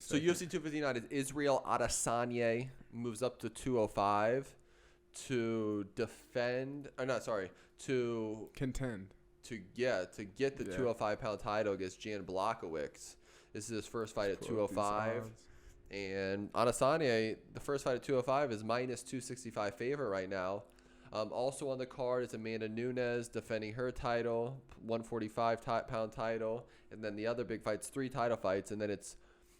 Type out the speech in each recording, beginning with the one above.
So UFC 259 is Israel Adesanya moves up to 205 to defend. Or not, sorry, to contend. To get the 205-pound title against Jan Blachowicz. This is his first fight at 205. And Adesanya, the first fight at 205 is minus 265 favorite right now. Also on the card is Amanda Nunes defending her title, 145-pound title. And then the other big fight's 3 title fights. And then it's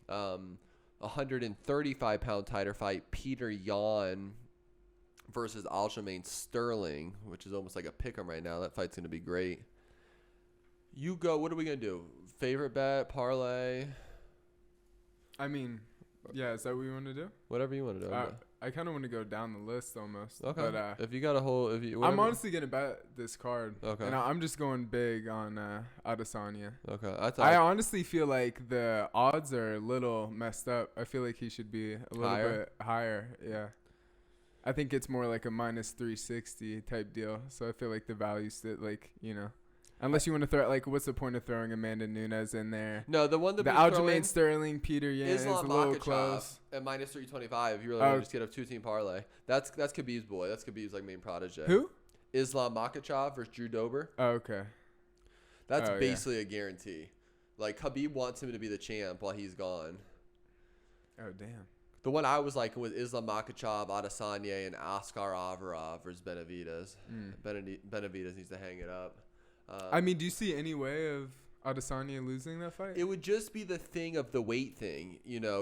135-pound title fight, Peter Yan versus Aljamain Sterling, which is almost like a pick'em right now. That fight's going to be great. You go. What are we going to do? Favorite bet, parlay? I mean, yeah, is that what you want to do? Whatever you want to do. I kind of want to go down the list almost. Okay. But, if you got a whole, I'm honestly gonna bet this card. Okay. And I'm just going big on Adesanya. Okay. I honestly feel like the odds are a little messed up. I feel like he should be a little bit higher. Yeah. I think it's more like a minus 360 type deal. So I feel like the value's unless you want to throw what's the point of throwing Amanda Nunes in there? No, the one that the Aljamain Sterling, Peter Yan is a little close. At minus 325, if you really want to just get a 2-team parlay. That's Khabib's boy. That's Khabib's main protege. Who? Islam Makhachev versus Drew Dober. Oh, okay. That's basically a guarantee. Like, Khabib wants him to be the champ while he's gone. Oh, damn. The one I was liking was Islam Makhachev, Adesanya, and Askar Avarov versus Benavidez. Benavidez needs to hang it up. I mean, do you see any way of Adesanya losing that fight? It would just be the thing of the weight thing,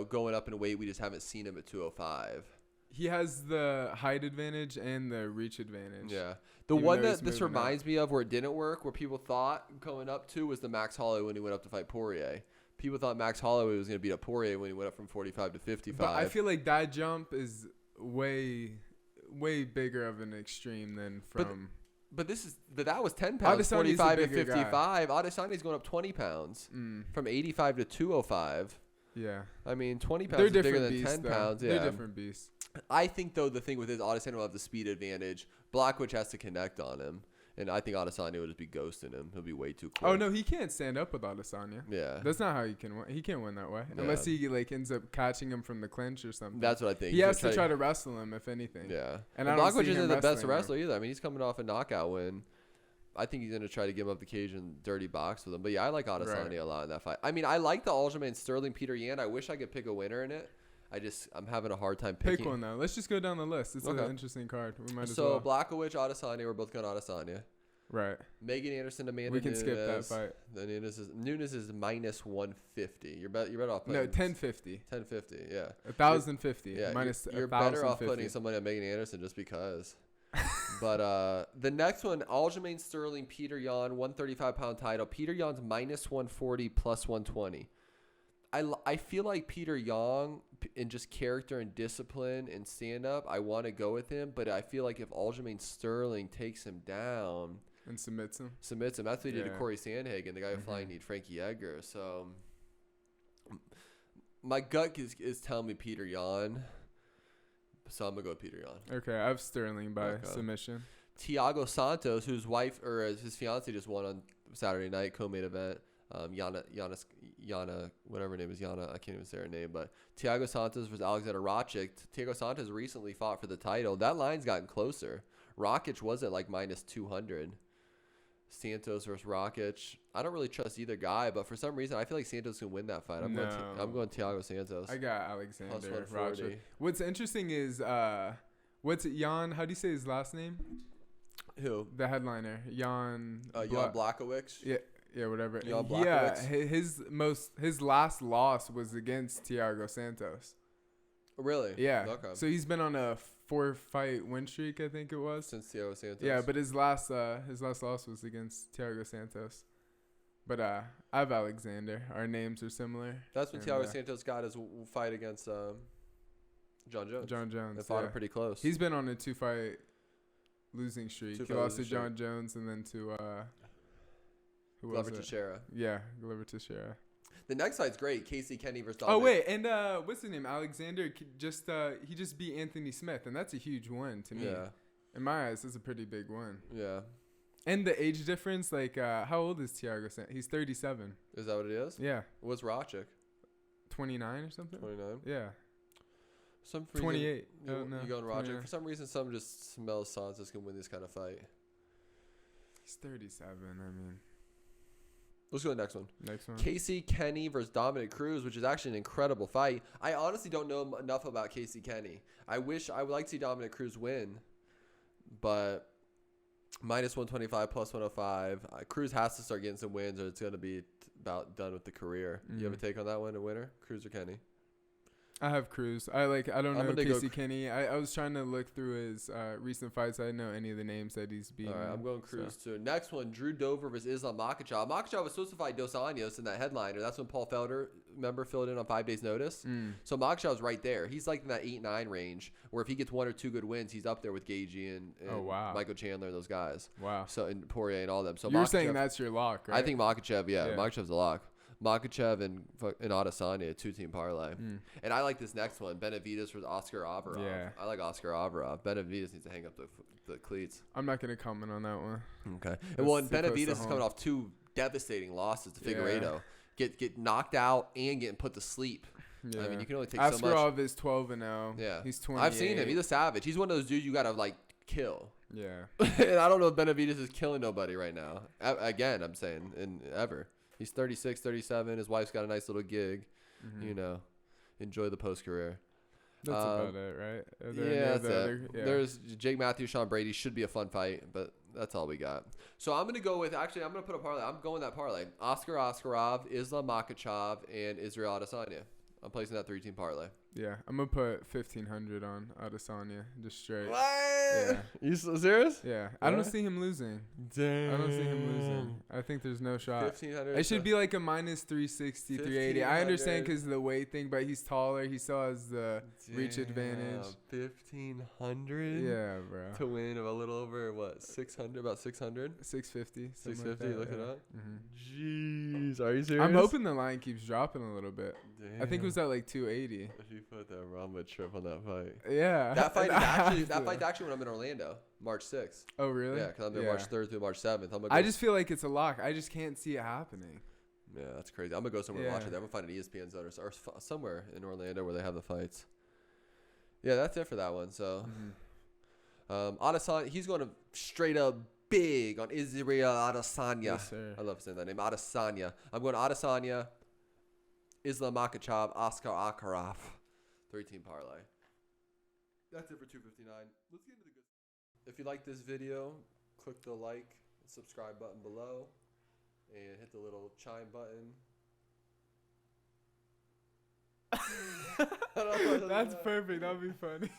going up in weight. We just haven't seen him at 205. He has the height advantage and the reach advantage. Yeah. The one that this reminds me of where it didn't work, where people thought going up to, was the Max Holloway when he went up to fight Poirier. People thought Max Holloway was going to beat up Poirier when he went up from 45 to 55. But I feel like that jump is way, way bigger of an extreme than from... But that was 10 pounds, Adesanya's 45 to 55. Adesanya's going up 20 pounds from 85 to 205. Yeah. I mean, 20 pounds is bigger than 10 though. pounds. Yeah. They're different beasts. I think, though, the thing with this, Adesanya will have the speed advantage. Blachowicz has to connect on him. And I think Adesanya will just be ghosting him. He'll be way too quick. Oh, no, he can't stand up with Adesanya. Yeah. That's not how he can win. He can't win that way. Yeah. Unless he ends up catching him from the clinch or something. That's what I think. He has to try to wrestle him, if anything. Yeah. And Blachowicz isn't the best wrestler either. I mean, he's coming off a knockout win. I think he's going to try to give him up the cage and dirty box with him. But, yeah, I like Adesanya a lot in that fight. I mean, I like the Aljamain Sterling Peter Yan. I wish I could pick a winner in it. I'm having a hard time picking. Pick one, though. Let's just go down the list. It's an interesting card. We might as So, well. Blachowicz, Adesanya. We're both going Adesanya. Right. Megan Anderson, Amanda We can Nunes. skip that fight. The Nunes is minus 150. You're better off putting... No, 1050. 1050, yeah. 1050. Yeah, minus you're better off putting somebody on Megan Anderson just because. But the next one, Aljamain Sterling, Peter Yan, 135-pound title. Peter Yan's minus 140 plus 120. I feel like Peter Yan, in just character and discipline and stand-up, I want to go with him. But I feel like if Aljamain Sterling takes him down... And submits him. That's what he did to Corey Sandhagen, the guy who flying need Frankie Edgar. So my gut is telling me Peter Yan. So I'm going to go with Peter Yan. Okay, I have Sterling by submission. Thiago Santos, whose wife or his fiance just won on Saturday night, co-main event. Yana, whatever her name is, Yana, I can't even say her name, but Thiago Santos versus Alexander Rakic. Thiago Santos recently fought for the title. That line's gotten closer. Rakic was at minus 200. Santos versus Rakic. I don't really trust either guy, but for some reason I feel like Santos can win that fight. I'm going Thiago Santos. I got Alexander Rakic. What's interesting is Jan? How do you say his last name? Who? The headliner, Jan. Jan Blachowicz. Yeah, whatever. Jan Blachowicz. Yeah, his last loss was against Thiago Santos. Really? Yeah. Okay. So he's been on a 4-fight win streak, I think it was. Since Thiago Santos. Yeah, but his last loss was against Thiago Santos. But I have Alexander. Our names are similar. That's when Thiago Santos got his fight against John Jones. They fought it pretty close. He's been on a 2-fight losing streak. He lost to John Jones and then to Glover Teixeira. Yeah, Glover Teixeira. The next fight's great. Casey Kenny versus Dominic. Oh wait, and what's his name? Alexander he just beat Anthony Smith, and that's a huge win to me. Yeah. In my eyes, that's a pretty big win. Yeah. And the age difference, how old is Thiago Santos? He's 37. Is that what it is? Yeah. What's Rakic? 29 or something. 29. Yeah. Some reason, 28. You going Roger? 29. For some reason, some just smells Santos can win this kind of fight. He's 37. I mean. Let's go to the next one. Next one. Casey Kenny versus Dominic Cruz, which is actually an incredible fight. I honestly don't know enough about Casey Kenny. I would like to see Dominic Cruz win, but minus 125, plus 105. Cruz has to start getting some wins, or it's going to be about done with the career. You have a take on that one, a winner? Cruz or Kenny? I have Cruz. I don't know Casey Kenny. I was trying to look through his recent fights. I didn't know any of the names that he's beaten. All right, I'm going Cruz too. Next one, Drew Dover versus Islam Makhachev. Makhachev was supposed to fight Dos Anjos in that headliner. That's when Paul Felder, filled in on 5 days' notice. So Makhachev's right there. He's like in that 8-9 range, where if he gets 1 or 2 good wins, he's up there with Gagey and Michael Chandler and those guys. Wow. So and Poirier and all them. So you're saying that's your lock, right? I think Makhachev. Yeah. Makhachev's a lock. Makhachev and Adesanya, 2-team parlay. And I like this next one, Benavidez versus Oscar Avarov. Yeah. I like Oscar Avarov. Benavidez needs to hang up the cleats. I'm not going to comment on that one. Okay. And Benavidez is coming off 2 devastating losses to Figueiredo. Get knocked out and getting put to sleep. Yeah. I mean, you can only take so much. Askarov is 12-0. Yeah. He's 28. I've seen him. He's a savage. He's one of those dudes you got to, kill. Yeah. And I don't know if Benavidez is killing nobody right now. Again, I'm saying, ever. He's 36, 37. His wife's got a nice little gig. Enjoy the post-career. That's about it, right? That's it. There's Jake Matthews, Sean Brady. Should be a fun fight, but that's all we got. So I'm going to go with, I'm going to put a parlay. I'm going that parlay. Oscar Askarov, Islam Makhachev, and Israel Adesanya. I'm placing that 3-team parlay. Yeah, I'm going to put 1,500 on Adesanya, just straight. What? Yeah. You serious? Yeah. I don't see him losing. Damn. I don't see him losing. I think there's no shot. 1,500. It should be like a minus 360, 380. I understand because of the weight thing, but he's taller. He still has the reach advantage. 1,500? Yeah, bro. To win a little over, what, 600? About 600? 650. 650? Like look it up. Jeez. Are you serious? I'm hoping the line keeps dropping a little bit. Damn. I think it was at like 280. If you put that Ramba trip on that fight. Yeah. That fight's actually when I'm in Orlando, March 6th. Oh, really? Yeah, because I'm there March 3rd through March 7th. I just feel like it's a lock. I just can't see it happening. Yeah, that's crazy. I'm going to go somewhere and watch it there. I'm going to find an ESPN zone or somewhere in Orlando where they have the fights. Yeah, that's it for that one. So, Adesanya, he's going to straight up big on Israel Adesanya. Yes, sir. I love saying that name. Adesanya. I'm going Adesanya, Islam Makhachev, Oscar Avarov. 3-team parlay. That's it for 259. Let's get into the good. If you like this video, click the like and subscribe button below and hit the little chime button. That's perfect. That'll be funny.